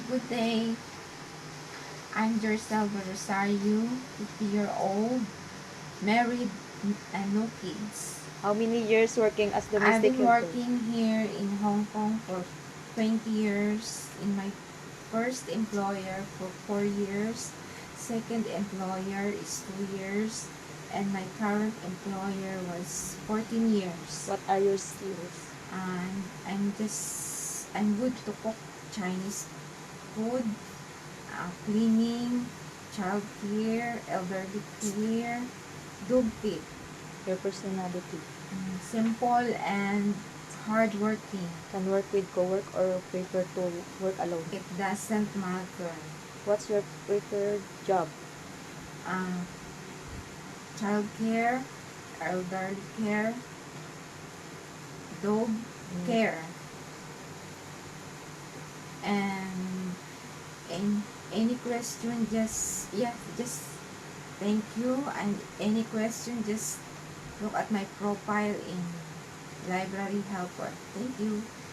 Good day. I'm Jerselva Rosario, 50-year-old, married and no kids. How many years working as I've domestic been helper? working here in Hong Kong for 20 years. In my first employer for 4 years. Second employer is 2 years. And my current employer was 14 years. What are your skills? And I'm good to cook Chinese food, cleaning, child care, elderly care, dog feed. Your personality? Simple and hardworking. Can work with co-work or prefer to work alone? It doesn't matter. What's your preferred job? Child care, elderly care, dog care. And any question, just thank you. And any question, just look at my profile in Library Helper. Thank you.